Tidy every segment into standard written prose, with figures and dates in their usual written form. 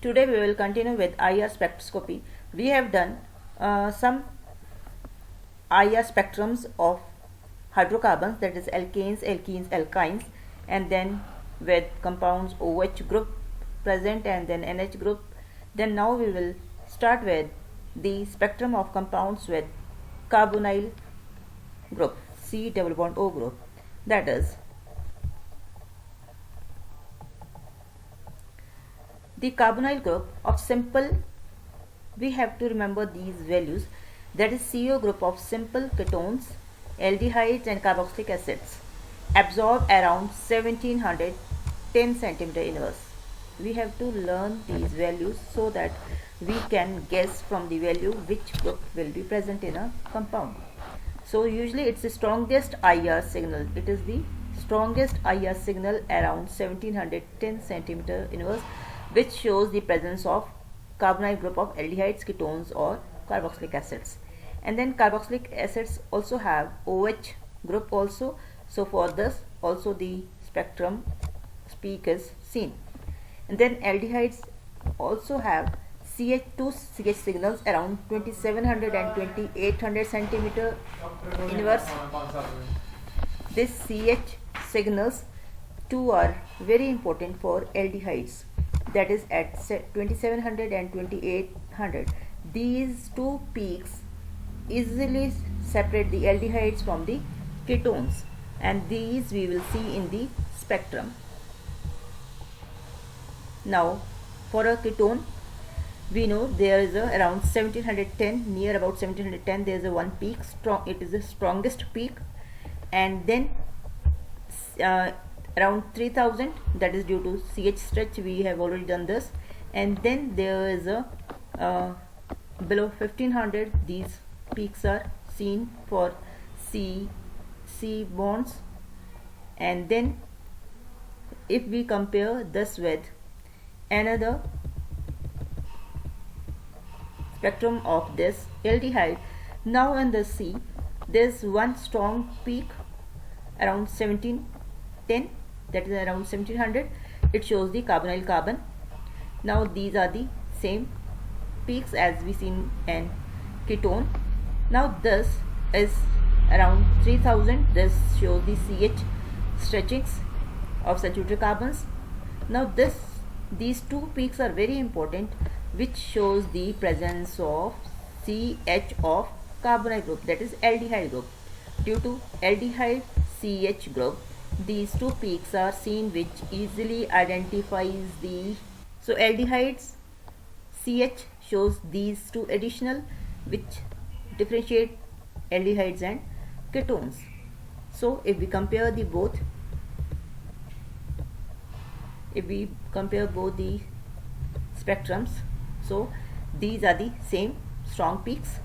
Today we will continue with IR spectroscopy. We have done some IR spectrums of hydrocarbons, that is alkanes, alkenes, alkynes, and then with compounds OH group present and then NH group. Then now we will start with the spectrum of compounds with carbonyl group, C double bond O group, that is the carbonyl group of simple. We have to remember these values, that is CO group of simple ketones, aldehydes and carboxylic acids absorb around 1710 centimeter inverse. We have to learn these values so that we can guess from the value which group will be present in a compound. So usually it's the strongest IR signal. It is the strongest IR signal around 1710 centimeter inverse, which shows the presence of carbonyl group of aldehydes, ketones or carboxylic acids. And then carboxylic acids also have OH group also. So for this also the spectrum peak is seen. And then aldehydes also have CH2 CH signals around 2700 and 2800 centimeter inverse. This CH signals too are very important for aldehydes, that is at 2700 and 2800. These two peaks easily separate the aldehydes from the ketones, and these we will see in the spectrum. Now for a ketone, we know there is a around 1710, near about 1710 there is a one peak, strong, it is the strongest peak, and then around 3000, that is due to CH stretch, we have already done this, and then there is a below 1500 these peaks are seen for C bonds. And then if we compare this with another spectrum of this aldehyde, now in the C there is one strong peak around 1710, that is around 1700. It shows the carbonyl carbon. Now these are the same peaks as we seen in ketone. Now this is around 3000, this shows the CH stretchings of saturated carbons. Now these two peaks are very important, which shows the presence of CH of carbonyl group, that is aldehyde group. Due to aldehyde CH group, these two peaks are seen, which easily identifies the, so aldehydes CH shows these two additional, which differentiate aldehydes and ketones. So if we compare the both, the spectrums, so these are the same strong peaks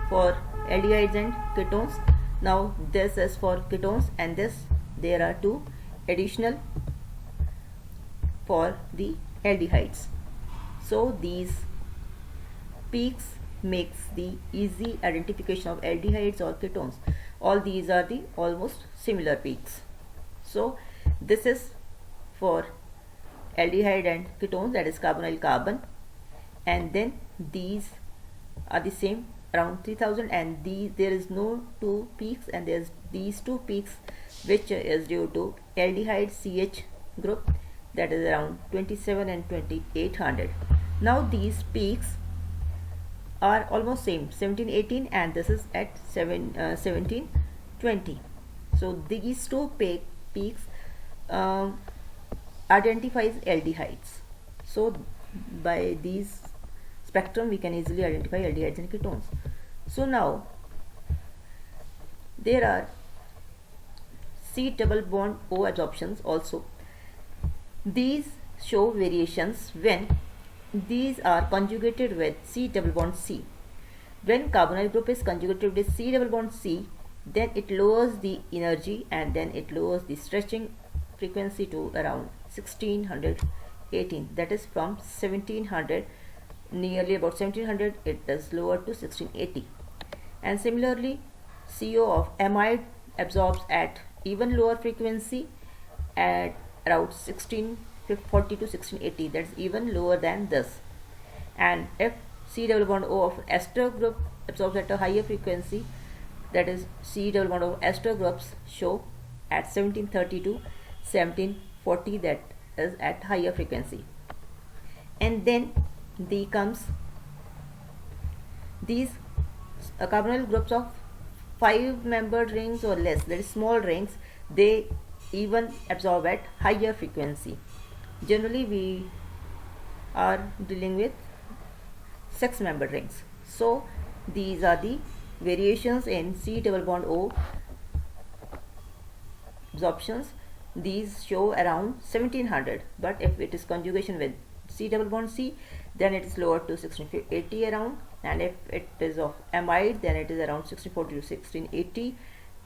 for aldehydes and ketones. Now this is for ketones, and this there are two additional for the aldehydes. So these peaks makes the easy identification of aldehydes or ketones. All these are the almost similar peaks. So this is for aldehyde and ketones, that is carbonyl carbon, and then these are the same around 3000, and there is no two peaks, and there's these two peaks which is due to aldehyde CH group, that is around 27 and 2800. Now these peaks are almost same, 1718, and this is at 1720. So these two peaks identifies aldehydes. So by these spectrum we can easily identify aldehydes and ketones. So now there are C double bond O absorptions also. These show variations when these are conjugated with C double bond C. When carbonyl group is conjugated with C double bond C, then it lowers the energy, and then it lowers the stretching frequency to around 1618, that is from 1700, nearly about 1700, it is lowered to 1680. And similarly CO of amide absorbs at even lower frequency at around 1650 1640 to 1680, that's even lower than this. And if C double bond O of ester group absorbs at a higher frequency, that is C double bond O of ester groups show at 1730 to 1740, that is at higher frequency. And then comes these carbonyl groups of 5-membered rings or less, that is small rings, they even absorb at higher frequency. Generally we are dealing with 6-membered rings. So these are the variations in C double bond O absorptions. These show around 1700, but if it is conjugation with C double bond C, then it is lower to 1680 around, and if it is of amide, then it is around 1640 to 1680,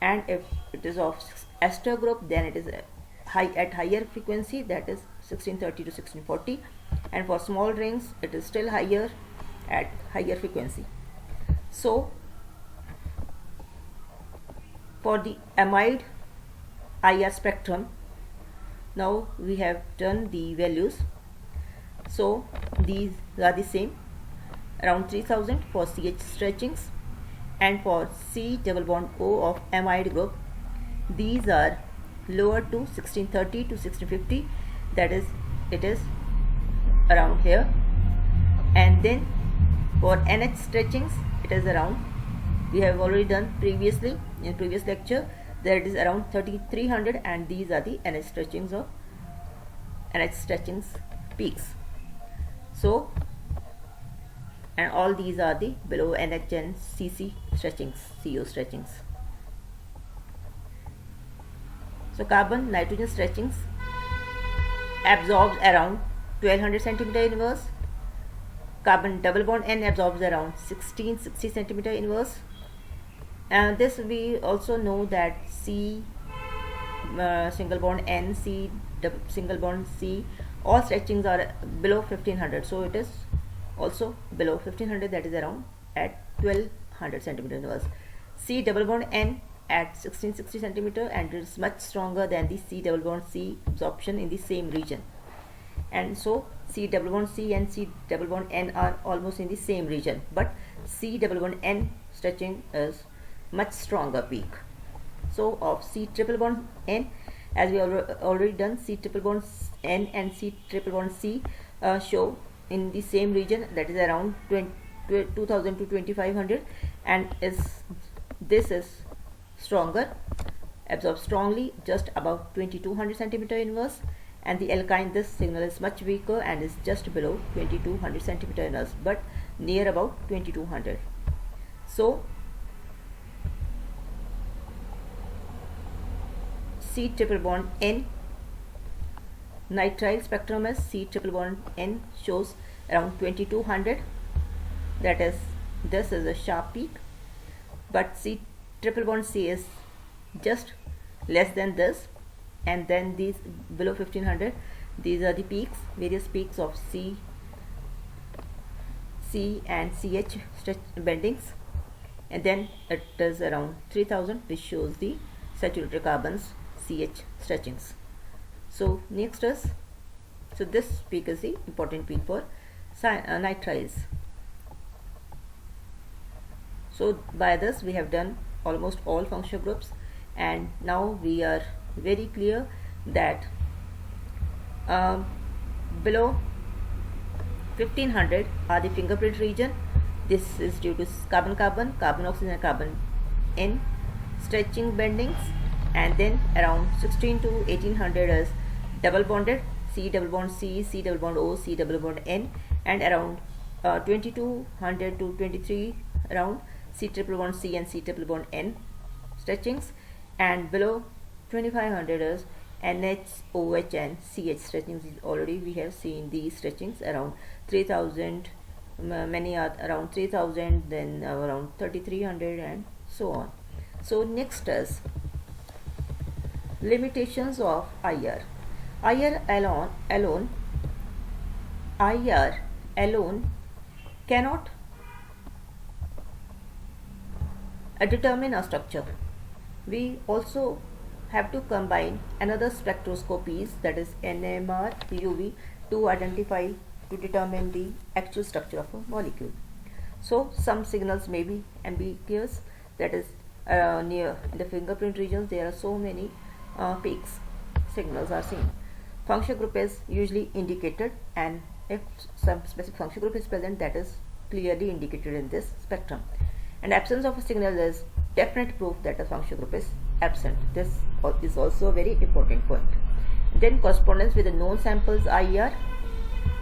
and if it is of ester group, then it is at higher frequency, that is 1630 to 1640, and for small rings it is still higher at higher frequency. So for the amide IR spectrum, now we have done the values. So these are the same, around 3000 for CH stretchings, and for C double bond O of amide group, these are lower to 1630 to 1650, that is it is around here. And then for NH stretchings, it is around, we have already done previously in previous lecture, that it is around 3300, and these are the NH stretchings of NH stretchings peaks. So, and all these are the below NH and CC stretchings, CO stretchings. So carbon nitrogen stretchings absorbs around 1200 centimeter inverse. Carbon double bond N absorbs around 1660 centimeter inverse. And this we also know that C single bond N, C single bond C, all stretchings are below 1500, so it is also below 1500, that is around at 1200 centimeter inverse. C double bond N at 1660 centimeter, and it is much stronger than the C double bond C absorption in the same region. And so C double bond C and C double bond N are almost in the same region, but C double bond N stretching is much stronger peak. So of C triple bond N, as we have already done, C triple bond N and C triple bond C show in the same region, that is around 2000 to 2500, and this is stronger, absorbs strongly just above 2200 centimeter inverse, and the alkyne, this signal is much weaker and is just below 2200 centimeter inverse, but near about 2200. So C triple bond N nitrile spectrum is C triple bond N shows around 2200, that is this is a sharp peak, but C triple bond C is just less than this, and then these below 1500, these are the peaks, various peaks of C and CH bendings, and then it is around 3000, which shows the saturated carbons CH stretchings. So next is, so this peak is the important peak for nitriles. So by this we have done almost all functional groups, and now we are very clear that below 1500 are the fingerprint region. This is due to carbon-carbon, carbon-oxygen and carbon N stretching bendings, and then around 16 to 1800 is double bonded C double bond C, C double bond O, C double bond N, and around 2200 to 23 around C triple bond C and C triple bond N stretchings, and below 2500 is NH, OH and CH stretchings. Already we have seen these stretchings around 3000, many are around 3000, then around 3300 and so on. So next is limitations of IR. IR alone cannot determine a structure. We also have to combine another spectroscopies, that is NMR, UV, to identify, to determine the actual structure of a molecule. So some signals may be ambiguous, that is near the fingerprint regions there are so many peaks signals are seen. Function group is usually indicated, and if some specific function group is present, that is clearly indicated in this spectrum. And absence of a signal is definite proof that a function group is absent. This is also a very important point. Then correspondence with the known samples IR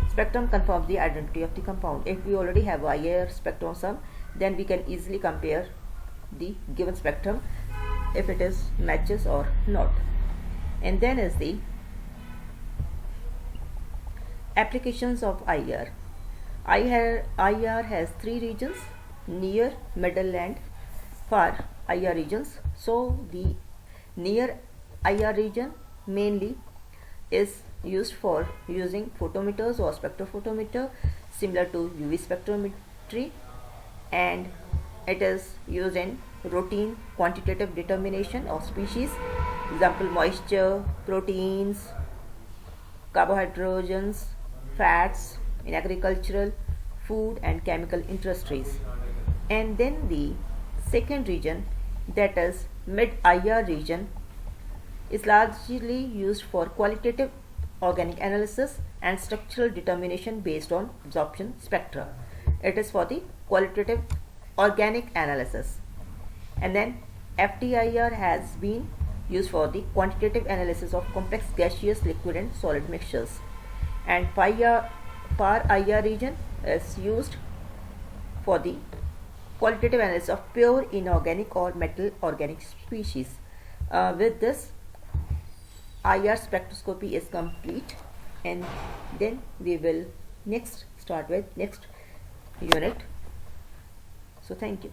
spectrum confirms the identity of the compound. If we already have IR spectrosome, then we can easily compare the given spectrum if it is matches or not. And then is the applications of IR. IR has three regions: near, middle and far IR regions. So the near IR region mainly is used for using photometers or spectrophotometer similar to UV spectrometry, and it is used in routine quantitative determination of species, example moisture, proteins, carbohydrates, fats in agricultural, food and chemical industries. And then the second region, that is mid IR region, is largely used for qualitative organic analysis and structural determination based on absorption spectra. It is for the qualitative organic analysis. And then FTIR has been used for the quantitative analysis of complex gaseous, liquid and solid mixtures. And PAR IR region is used for the qualitative analysis of pure inorganic or metal organic species. With this, IR spectroscopy is complete, and then we will next start with next unit. So thank you.